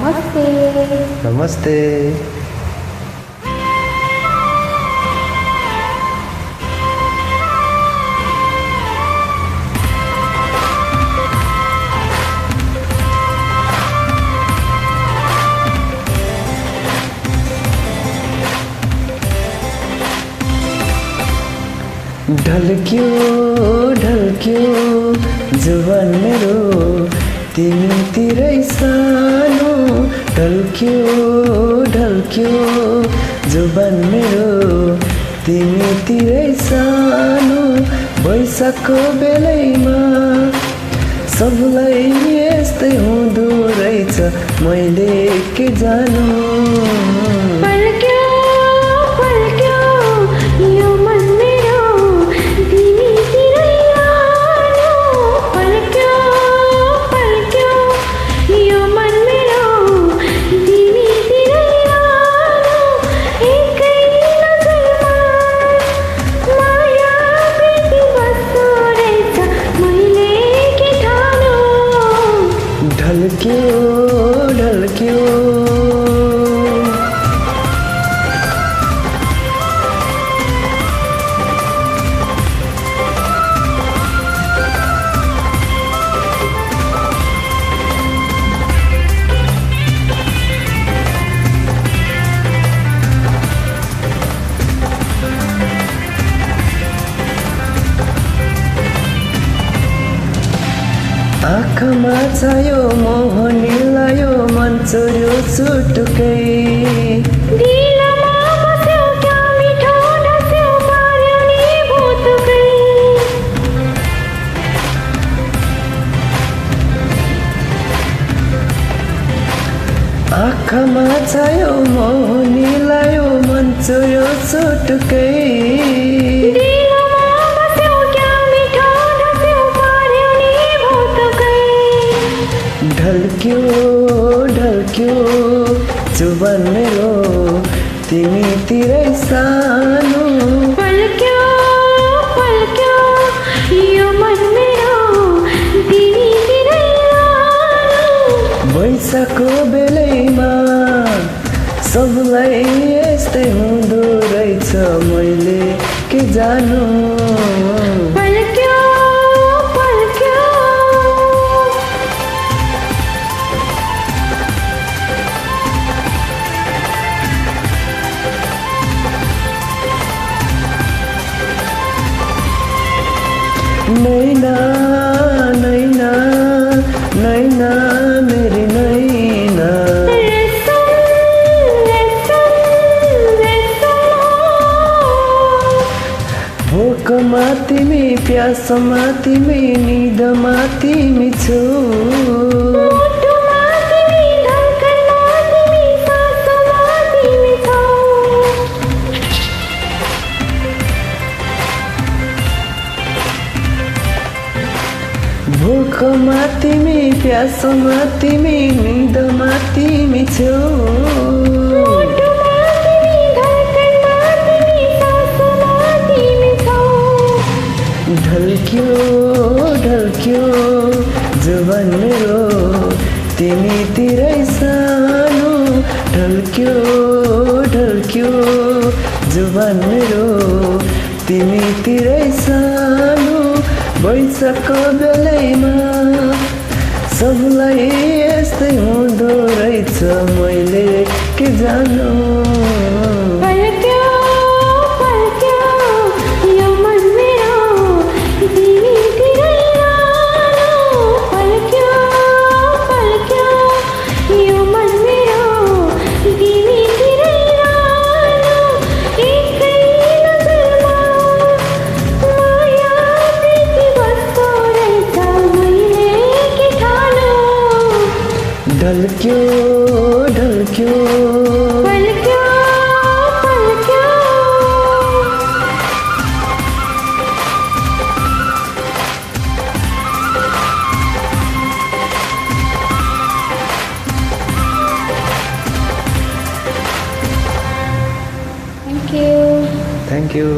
नमस्ते। नमस्ते। ढल्क्यो ढल्क्यो जुबान मेरो तिमीतिरै सानो। ढल्क्यो ढल्क्यो जुबान मेरो तिमीतिरै सानो। वैशाखको बेलैमा सबलाई यस्तै हुँदो रहेछ, मैले के जानु। ढल्क्यो ढल्क्यो आँखामा छायो मोह निलायो, मन चोर्यो चुटुकै। आँखामा छायो मोह निलायो, मन चोर्यो चुटुकै। ढल्क्यो ढल्क्यो जुबान मेरो तिमीतिरै सानो। पल्क्यो पल्क्यो यो मन मेरो तिमीतिरै सानो। वैशाखको बेलैमा सबलाई यस्तै हुँदो रहेछ, मैले के जानु। नैना नैना नैना मेरी नैना, भोकमा तिमी प्यासमा तिमी निदमा तिमी छौ। भोकमा तिमी प्यासमा तिमी निदमा तिमी छौ। ढल्क्यो ढल्क्यो जुबान मेरो तिमीतिरै सानो। ढल्क्यो ढल्क्यो जुबान मेरो तिमीतिरै सानो। वैशाखको बेलैमा सबलाई यस्तै हुँदो रहेछ, मैले के जानु। ढल्क्यो ढल्क्यो पल्क्यो पल्क्यो। Thank you.